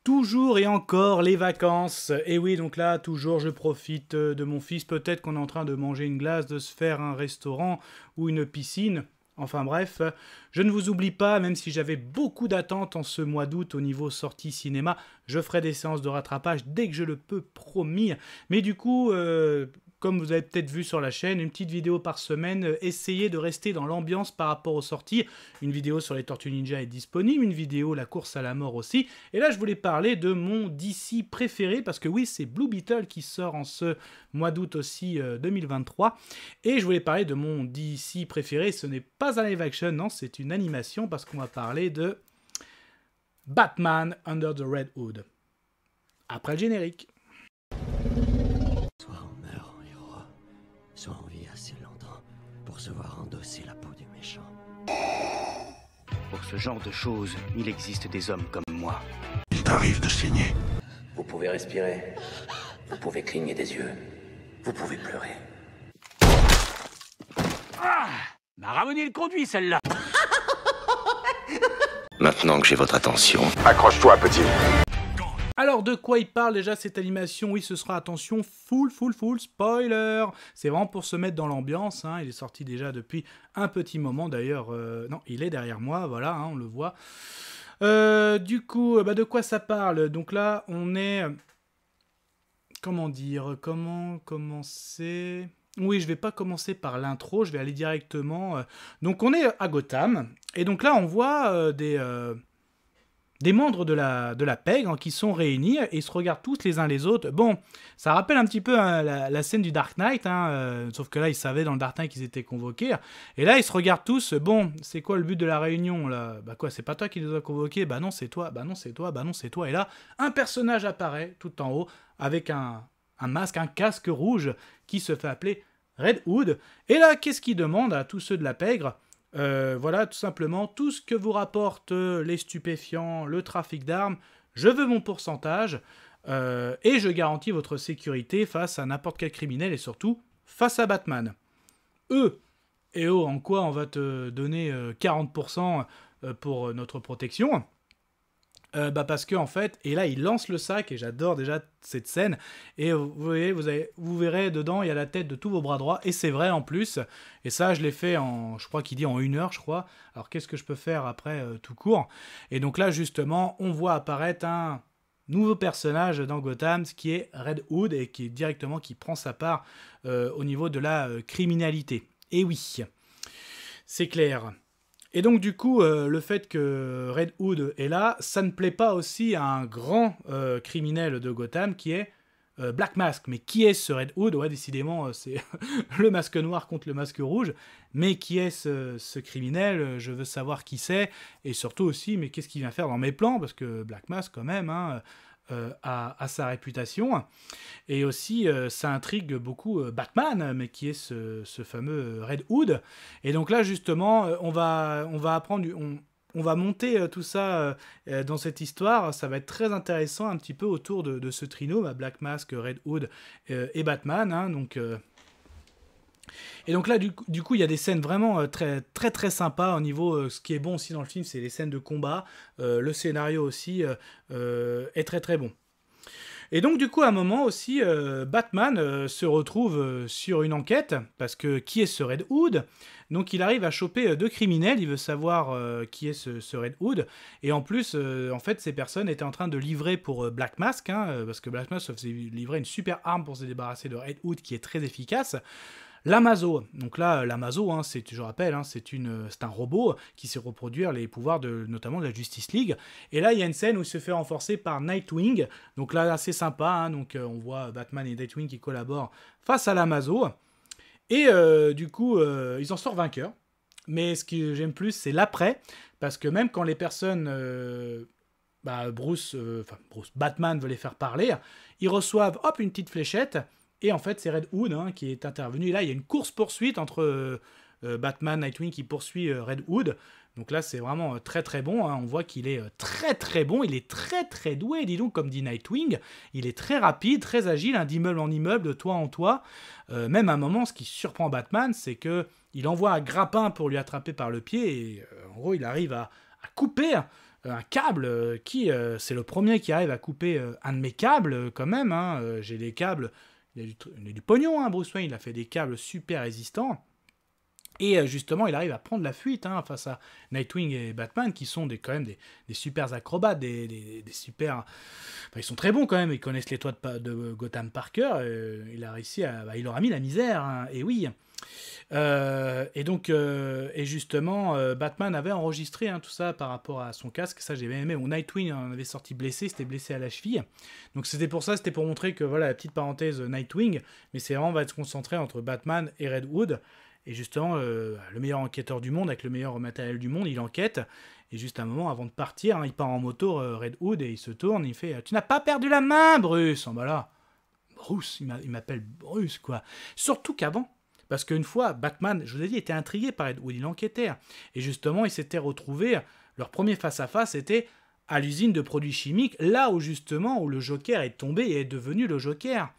Toujours et encore les vacances. Et oui, donc là, toujours, je profite de mon fils. Peut-être qu'on est en train de manger une glace, de se faire un restaurant ou une piscine. Enfin bref, je ne vous oublie pas, même si j'avais beaucoup d'attentes en ce mois d'août au niveau sortie cinéma, je ferai des séances de rattrapage dès que je le peux, promis. Mais du coup, comme vous avez peut-être vu sur la chaîne, une petite vidéo par semaine, essayez de rester dans l'ambiance par rapport aux sorties. Une vidéo sur les Tortues Ninja est disponible, une vidéo la course à la mort aussi. Et là, je voulais parler de mon DC préféré, parce que oui, c'est Blue Beetle qui sort en ce mois d'août aussi 2023. Et je voulais parler de mon DC préféré, ce n'est pas un live action, non, c'est une animation, parce qu'on va parler de Batman Under the Red Hood. Après le générique. Soit on meurt en héros, soit on vit assez longtemps pour se voir endosser la peau du méchant. Pour ce genre de choses, il existe des hommes comme moi. Il t'arrive de saigner. Vous pouvez respirer, vous pouvez cligner des yeux, vous pouvez pleurer. Ah, m'a ramené le conduit celle-là. Maintenant que j'ai votre attention, Accroche-toi, petit. Alors, de quoi il parle déjà cette animation? Oui, ce sera, attention, full spoiler. C'est vraiment pour se mettre dans l'ambiance, hein. Il est sorti déjà depuis un petit moment, d'ailleurs. Non, il est derrière moi, voilà, hein, on le voit. Du coup, de quoi ça parle? Donc là, on est... Comment dire? Comment commencer? Oui, je vais pas commencer par l'intro, je vais aller directement... Donc, on est à Gotham, et donc là, on voit des membres de la PEG, hein, qui sont réunis et ils se regardent tous les uns les autres. Bon, ça rappelle un petit peu, hein, la scène du Dark Knight, hein, sauf que là, ils savaient dans le Dark Knight qu'ils étaient convoqués. Et là, ils se regardent tous. Bon, c'est quoi le but de la réunion, là? Bah quoi, c'est pas toi qui les as convoqués? Bah non, c'est toi. Bah non, c'est toi. Bah non, c'est toi. Et là, un personnage apparaît tout en haut avec un masque, un casque rouge qui se fait appeler Red Hood. Et là, qu'est-ce qu'il demande à tous ceux de la pègre? Voilà, tout simplement, tout ce que vous rapportent les stupéfiants, le trafic d'armes, je veux mon pourcentage, et je garantis votre sécurité face à n'importe quel criminel, et surtout, face à Batman. En quoi on va te donner 40% pour notre protection? Parce que en fait, et là il lance le sac, et j'adore déjà cette scène, et vous voyez, vous verrez dedans, il y a la tête de tous vos bras droits, et c'est vrai en plus, et ça je l'ai fait en, je crois qu'il dit en 1 heure, je crois. Alors qu'est-ce que je peux faire après tout court? Et donc là justement, on voit apparaître un nouveau personnage dans Gotham, qui est Red Hood, et qui prend sa part au niveau de la criminalité. Et oui, c'est clair. Et donc du coup, le fait que Red Hood est là, ça ne plaît pas aussi à un grand criminel de Gotham qui est Black Mask. Mais qui est ce Red Hood? Ouais, décidément, c'est le masque noir contre le masque rouge. Mais qui est ce criminel? Je veux savoir qui c'est. Et surtout aussi, mais qu'est-ce qu'il vient faire dans mes plans? Parce que Black Mask, quand même, hein, a sa réputation. Et aussi, ça intrigue beaucoup Batman, mais qui est ce fameux Red Hood. Et donc là, justement, on va apprendre... On va monter tout ça dans cette histoire. Ça va être très intéressant un petit peu autour de ce trio, Black Mask, Red Hood et Batman. Hein, Et donc là, du coup, il y a des scènes vraiment très sympas au niveau... ce qui est bon aussi dans le film, c'est les scènes de combat. Le scénario aussi est très bon. Et donc du coup, à un moment aussi, Batman se retrouve sur une enquête, parce que qui est ce Red Hood? Donc il arrive à choper 2 criminels, il veut savoir qui est ce Red Hood, et en plus, en fait, ces personnes étaient en train de livrer pour Black Mask, hein, parce que Black Mask se faisait livrer une super arme pour se débarrasser de Red Hood, qui est très efficace. L'Amazo. Donc là, l'Amazo, hein, je rappelle, hein, c'est un robot qui sait reproduire les pouvoirs notamment de la Justice League. Et là, il y a une scène où il se fait renforcer par Nightwing. Donc là, assez sympa. Hein, donc on voit Batman et Nightwing qui collaborent face à l'Amazo. Et du coup, ils en sortent vainqueurs. Mais ce que j'aime plus, c'est l'après. Parce que même quand les personnes... Batman veut les faire parler, ils reçoivent, une petite fléchette. Et en fait, c'est Red Hood, hein, qui est intervenu. Et là, il y a une course-poursuite entre Batman, Nightwing qui poursuit Red Hood. Donc là, c'est vraiment très bon. Hein. On voit qu'il est très bon. Il est très doué, dis donc, comme dit Nightwing. Il est très rapide, très agile, hein, d'immeuble en immeuble, de toit en toit. Même à un moment, ce qui surprend Batman, c'est qu'il envoie un grappin pour lui attraper par le pied. Et en gros, il arrive à couper un câble c'est le premier qui arrive à couper un de mes câbles quand même. Hein. J'ai des câbles, il a du pognon, hein, Bruce Wayne, il a fait des câbles super résistants. Et justement, il arrive à prendre la fuite face à Nightwing et Batman, qui sont quand même des super acrobates, des super... Enfin, ils sont très bons quand même, ils connaissent les toits de Gotham par cœur. Il a réussi il leur a mis la misère, hein, et oui. Et justement, Batman avait enregistré tout ça par rapport à son casque. Ça, j'ai bien aimé. Nightwing en avait sorti blessé, c'était blessé à la cheville. Donc c'était pour montrer que, voilà, la petite parenthèse Nightwing, mais c'est vraiment, on va se concentrer entre Batman et Red Hood. Et justement, le meilleur enquêteur du monde, avec le meilleur matériel du monde, il enquête. Et juste un moment, avant de partir, il part en moto, Red Hood, et il se tourne, il fait « Tu n'as pas perdu la main, Bruce !» Bah là, Bruce, il m'appelle Bruce, quoi. Surtout qu'avant, parce qu'une fois, Batman, je vous ai dit, était intrigué par Red Hood, il enquêtait. Et justement, ils s'étaient retrouvés, leur premier face-à-face était à l'usine de produits chimiques, là où justement, où le Joker est tombé et est devenu le Joker.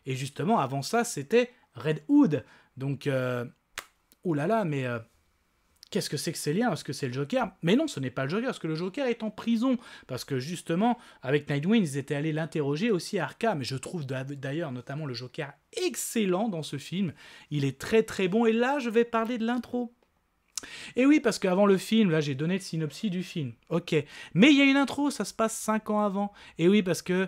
Et justement, avant ça, c'était Red Hood. Donc... oh là là, mais qu'est-ce que c'est que ces liens? Est-ce que c'est le Joker? Mais non, ce n'est pas le Joker, parce que le Joker est en prison. Parce que justement, avec Nightwing, ils étaient allés l'interroger aussi à Arkham. Et je trouve d'ailleurs notamment le Joker excellent dans ce film. Il est très très bon. Et là, je vais parler de l'intro. Et oui, parce qu'avant le film, là, j'ai donné le synopsis du film. Ok. Mais il y a une intro, ça se passe 5 ans avant. Et oui, parce que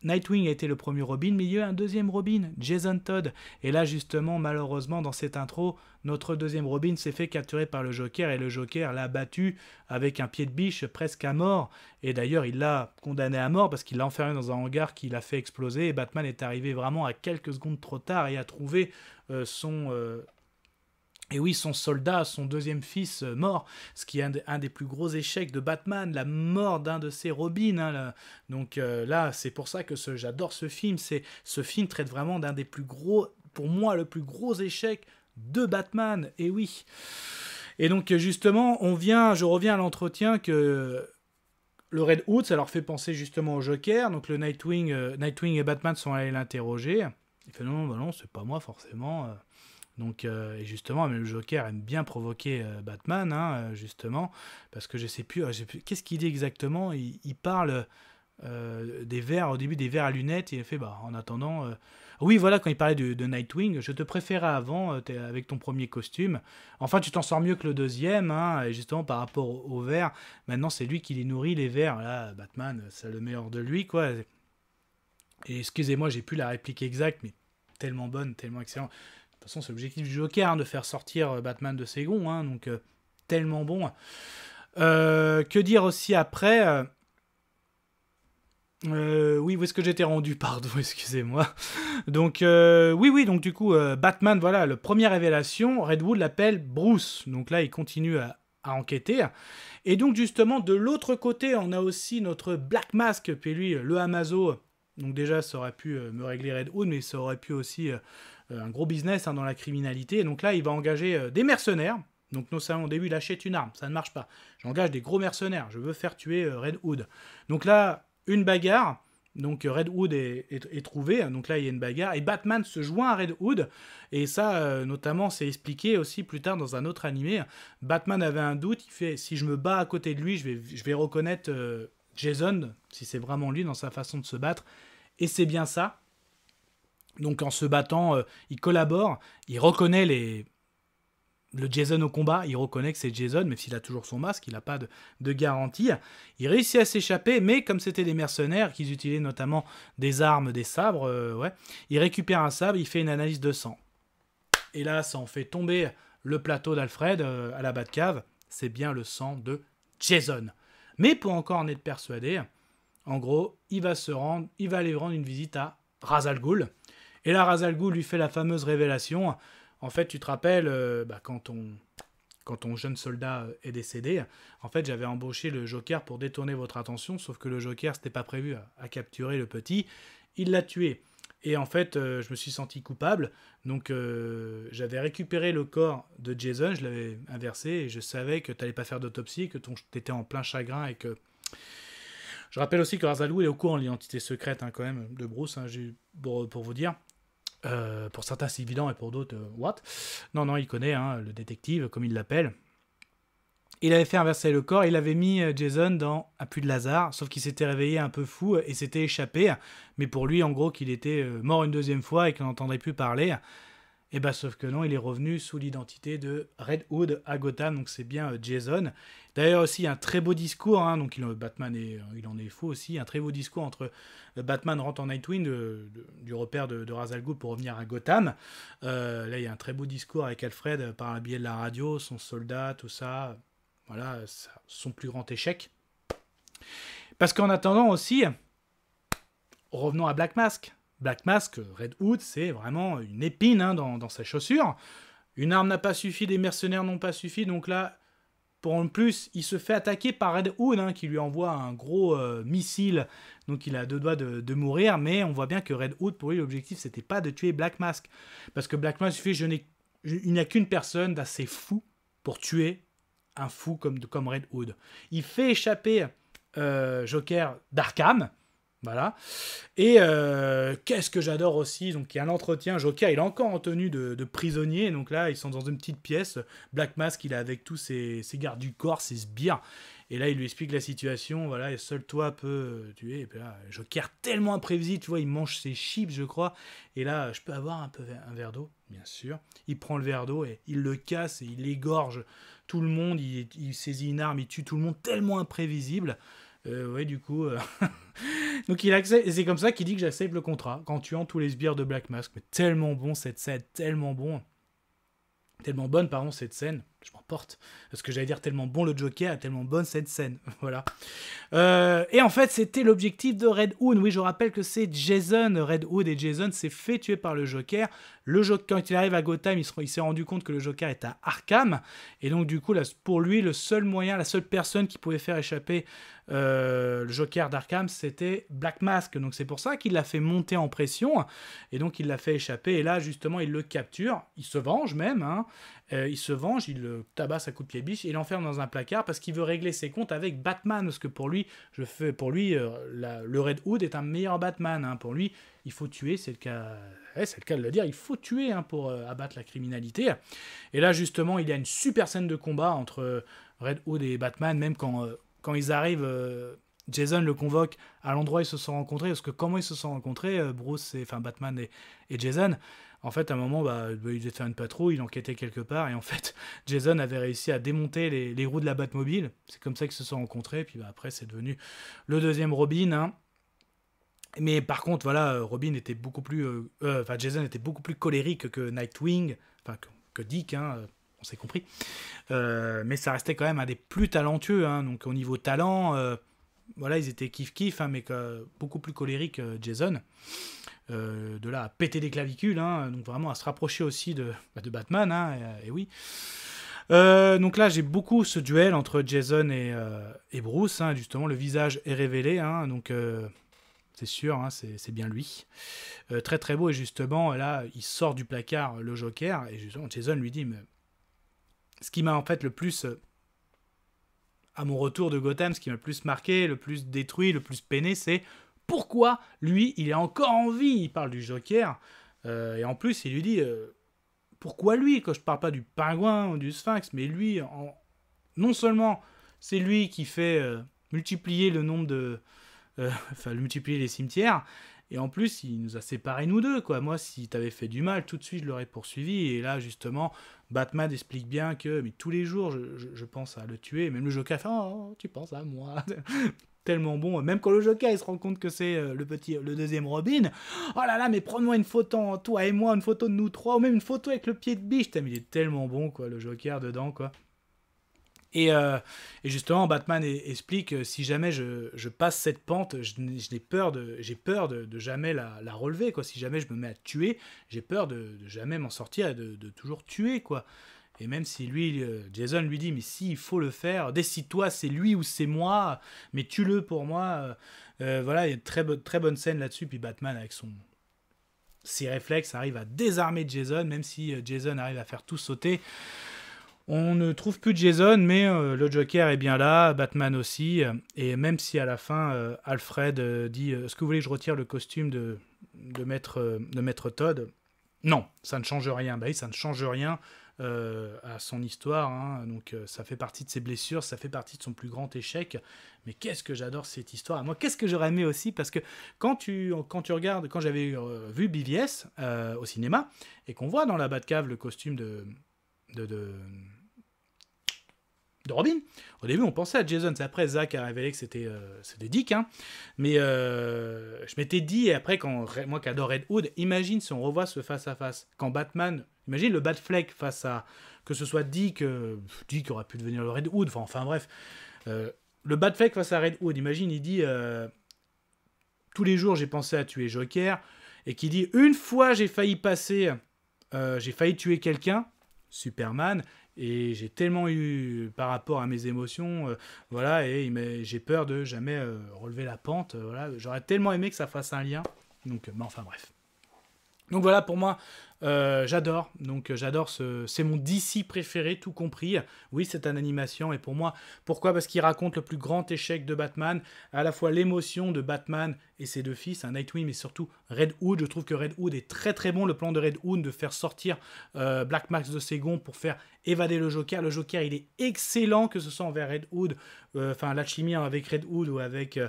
Nightwing a été le premier Robin, mais il y a eu un deuxième Robin, Jason Todd. Et là, justement, malheureusement, dans cette intro, notre deuxième Robin s'est fait capturer par le Joker, et le Joker l'a battu avec un pied de biche presque à mort. Et d'ailleurs, il l'a condamné à mort parce qu'il l'a enfermé dans un hangar qui l'a fait exploser. Et Batman est arrivé vraiment à quelques secondes trop tard et a trouvé son soldat, son deuxième fils mort, ce qui est un des plus gros échecs de Batman, la mort d'un de ses Robins. Hein, donc là, c'est pour ça que j'adore ce film. Ce film traite vraiment d'un des plus gros, pour moi, le plus gros échec de Batman. Et oui. Et donc justement, je reviens à l'entretien que le Red Hood, ça leur fait penser justement au Joker. Donc le Nightwing et Batman sont allés l'interroger. Il fait non, c'est pas moi forcément. Donc, et justement, mais le Joker aime bien provoquer Batman, hein, justement, parce que je sais plus qu'est-ce qu'il dit exactement. Il parle des verres, au début des verres à lunettes, et il fait, en attendant... Oui, voilà, quand il parlait de Nightwing, je te préférais avant, avec ton premier costume. Enfin, tu t'en sors mieux que le deuxième, hein, et justement, par rapport aux verres, maintenant, c'est lui qui les nourrit, les verres. Là, Batman, c'est le meilleur de lui, quoi. Et excusez-moi, j'ai plus la réplique exacte, mais tellement bonne, tellement excellente. De toute façon, c'est l'objectif du Joker, hein, de faire sortir Batman de ses gonds, hein, donc tellement bon. Que dire aussi après oui, où est-ce que j'étais rendu? Pardon, excusez-moi. Donc, oui, donc du coup, Batman, voilà, la première révélation, Red Hood l'appelle Bruce. Donc là, il continue à enquêter. Et donc, justement, de l'autre côté, on a aussi notre Black Mask, puis lui, le Amazo. Donc déjà, ça aurait pu me régler Red Hood, mais ça aurait pu aussi... un gros business dans la criminalité. Et donc là, il va engager des mercenaires. Donc nous savons au début, il achète une arme, ça ne marche pas. J'engage des gros mercenaires, je veux faire tuer Red Hood. Donc là, une bagarre. Donc Red Hood est trouvé. Donc là, il y a une bagarre. Et Batman se joint à Red Hood. Et ça, notamment, c'est expliqué aussi plus tard dans un autre animé. Batman avait un doute. Il fait, si je me bats à côté de lui, je vais reconnaître Jason, si c'est vraiment lui dans sa façon de se battre. Et c'est bien ça. Donc en se battant, il collabore, il reconnaît le Jason au combat, il reconnaît que c'est Jason, même s'il a toujours son masque, il n'a pas de garantie. Il réussit à s'échapper, mais comme c'était des mercenaires, qu'ils utilisaient notamment des armes, des sabres, il récupère un sabre, il fait une analyse de sang. Et là, ça en fait tomber le plateau d'Alfred à la Batcave, c'est bien le sang de Jason. Mais pour encore en être persuadé, en gros, il va aller rendre une visite à Ra's al Ghul. Et là, Ra's al Ghul lui fait la fameuse révélation. En fait, tu te rappelles, quand ton jeune soldat est décédé, en fait, j'avais embauché le Joker pour détourner votre attention, sauf que le Joker, c'était pas prévu à capturer le petit. Il l'a tué. Et en fait, je me suis senti coupable. Donc, j'avais récupéré le corps de Jason, je l'avais inversé, et je savais que tu n'allais pas faire d'autopsie, que tu étais en plein chagrin, et que... Je rappelle aussi que Ra's al Ghul est au courant de l'identité secrète, quand même, de Bruce, pour vous dire. Pour certains c'est évident et pour d'autres what. Non, il connaît le détective comme il l'appelle. Il avait fait inverser le corps, il avait mis Jason dans un puits de Lazare, sauf qu'il s'était réveillé un peu fou et s'était échappé. Mais pour lui, en gros, qu'il était mort une deuxième fois et qu'on n'entendrait plus parler. Et bah, sauf que non, il est revenu sous l'identité de Red Hood à Gotham, donc c'est bien Jason. D'ailleurs aussi, il y a un très beau discours, hein, donc Batman, il en est fou aussi, un très beau discours entre Batman rentre en Nightwing, du repère de Ra's al Ghul pour revenir à Gotham. Là, il y a un très beau discours avec Alfred par un biais de la radio, son soldat, tout ça. Voilà, son plus grand échec. Parce qu'en attendant aussi, revenons à Black Mask. Black Mask, Red Hood, c'est vraiment une épine hein, dans sa chaussure. Une arme n'a pas suffi, des mercenaires n'ont pas suffi, donc là, pour en plus, il se fait attaquer par Red Hood, hein, qui lui envoie un gros missile, donc il a 2 doigts de mourir, mais on voit bien que Red Hood, pour lui, l'objectif, c'était pas de tuer Black Mask. Parce que Black Mask, il n'y a qu'une personne d'assez fou pour tuer un fou comme Red Hood. Il fait échapper Joker d'Arkham, voilà. Et qu'est-ce que j'adore aussi, donc il y a un entretien, Joker il est encore en tenue de prisonnier, donc là ils sont dans une petite pièce, Black Mask il est avec tous ses gardes du corps, ses sbires, et là il lui explique la situation, voilà, et seul toi peux tuer, et puis là Joker tellement imprévisible, tu vois, il mange ses chips je crois, et là je peux avoir un verre d'eau, bien sûr, il prend le verre d'eau et il le casse et il égorge tout le monde, il saisit une arme, il tue tout le monde, tellement imprévisible. Ouais, du coup, donc il accepte, et c'est comme ça qu'il dit que j'accepte le contrat, en tuant tous les sbires de Black Mask. Mais tellement bon cette scène, tellement bonne, pardon, cette scène, je m'emporte, parce que j'allais dire tellement bon le Joker, et tellement bonne cette scène, voilà. Et en fait, c'était l'objectif de Red Hood, oui, je rappelle que c'est Jason, Red Hood, et Jason s'est fait tuer par le Joker. Le Joker, quand il arrive à Gotham, il s'est rendu compte que le Joker est à Arkham, et donc du coup, là, pour lui, le seul moyen, la seule personne qui pouvait faire échapper le Joker d'Arkham, c'était Black Mask, donc c'est pour ça qu'il l'a fait monter en pression, et donc il l'a fait échapper, et là, justement, il le capture, il se venge même, hein. Il se venge, il le tabasse à coups de pied biche et l'enferme dans un placard parce qu'il veut régler ses comptes avec Batman, parce que pour lui, le Red Hood est un meilleur Batman, hein. Pour lui, il faut tuer, c'est le cas de le dire, il faut tuer hein, pour abattre la criminalité. Et là, justement, il y a une super scène de combat entre Red Hood et Batman, même quand ils arrivent, Jason le convoque à l'endroit où ils se sont rencontrés, parce que comment ils se sont rencontrés, Batman et Jason, en fait, à un moment, ils étaient faire une patrouille, ils enquêtaient quelque part, et en fait, Jason avait réussi à démonter les roues de la Batmobile. C'est comme ça qu'ils se sont rencontrés, puis après, c'est devenu le deuxième Robin. Hein. Mais par contre, voilà, Jason était beaucoup plus colérique que Nightwing, enfin que Dick, hein, on s'est compris. Mais ça restait quand même un des plus talentueux, hein, donc au niveau talent, voilà, ils étaient kiff-kiff, hein, mais beaucoup plus colérique Jason. De là à péter des clavicules, hein, donc vraiment à se rapprocher aussi de Batman, hein, et oui. Donc là, j'ai beaucoup ce duel entre Jason et Bruce, hein, justement, le visage est révélé, hein, donc c'est sûr, hein, c'est bien lui. Très très beau, et justement, là, il sort du placard le Joker, et justement, Jason lui dit, mais ce qui m'a en fait le plus, à mon retour de Gotham, ce qui m'a le plus marqué, le plus détruit, le plus peiné, c'est pourquoi lui, il est encore en vie. Il parle du Joker, et en plus, il lui dit pourquoi lui, quand je parle pas du pingouin ou du sphinx, mais lui, non seulement c'est lui qui fait multiplier le nombre de... multiplier les cimetières, et en plus, il nous a séparés nous deux, quoi. Moi, si t'avais fait du mal, tout de suite, je l'aurais poursuivi, et là, justement, Batman explique bien que mais tous les jours, je pense à le tuer, et même le Joker fait « Oh, tu penses à moi ?» Tellement bon, même quand le Joker il se rend compte que c'est le deuxième Robin, oh là là, mais prends-moi une photo, toi et moi, une photo de nous trois, ou même une photo avec le pied de biche, il est tellement bon, quoi, le Joker dedans, quoi. Et justement, Batman explique que si jamais je passe cette pente, j'ai peur de jamais la relever, quoi. Si jamais je me mets à tuer, j'ai peur de jamais m'en sortir et de toujours tuer, quoi. Et même si lui, Jason lui dit, mais si, il faut le faire, décide-toi, c'est lui ou c'est moi, mais tue-le pour moi. Voilà, il y a une très bonne scène là-dessus, puis Batman, avec ses réflexes, arrive à désarmer Jason, même si Jason arrive à faire tout sauter. On ne trouve plus Jason, mais le Joker est bien là, Batman aussi, et même si à la fin, Alfred dit « Est-ce que vous voulez que je retire le costume de Maître Todd ?» Non, ça ne change rien. Bah oui, ça ne change rien. à son histoire, hein. Donc ça fait partie de ses blessures, ça fait partie de son plus grand échec. Mais qu'est-ce que j'adore cette histoire. Moi, qu'est-ce que j'aurais aimé aussi, parce que quand tu regardes, quand j'avais vu BVS au cinéma, et qu'on voit dans la Batcave le costume de Robin, au début on pensait à Jason, c'est après Zach a révélé que c'était Dick, hein. Mais je m'étais dit, et après, moi qui adore Red Hood, imagine si on revoit ce face-à-face, quand Batman, imagine le Batfleck face à, que ce soit Dick aurait pu devenir le Red Hood, enfin bref, le Batfleck face à Red Hood, imagine, il dit tous les jours j'ai pensé à tuer Joker, et qui dit une fois j'ai failli tuer quelqu'un, Superman, et j'ai tellement eu par rapport à mes émotions, voilà, et j'ai peur de jamais relever la pente, voilà, j'aurais tellement aimé que ça fasse un lien, donc enfin bref. Donc voilà, pour moi, j'adore. Donc j'adore c'est mon DC préféré, tout compris. Oui, c'est une animation, et pour moi, pourquoi ? Parce qu'il raconte le plus grand échec de Batman, à la fois l'émotion de Batman et ses deux fils, Nightwing, mais surtout Red Hood. Je trouve que Red Hood est très très bon, le plan de Red Hood de faire sortir Black Max de ses gonds pour faire évader le Joker. Le Joker, il est excellent, que ce soit envers Red Hood, l'alchimie avec Red Hood ou avec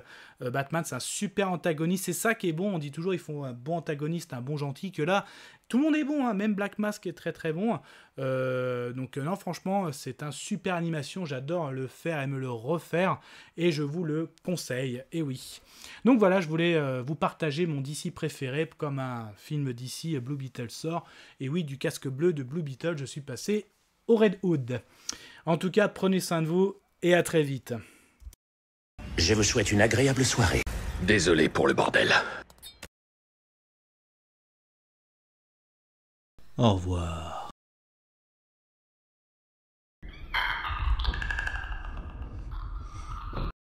Batman, c'est un super antagoniste. C'est ça qui est bon, on dit toujours il faut un bon antagoniste, un bon gentil, que là, tout le monde est bon, hein. Même Black Mask est très très bon. Donc non, franchement, c'est un super animation, j'adore le faire et me le refaire, et je vous le conseille, et oui. Donc voilà, je voulais vous partager mon DC préféré, comme un film DC, Blue Beetle sort, et oui, du casque bleu de Blue Beetle, je suis passé au Red Hood. En tout cas, prenez soin de vous, et à très vite. Je vous souhaite une agréable soirée. Désolé pour le bordel. Au revoir.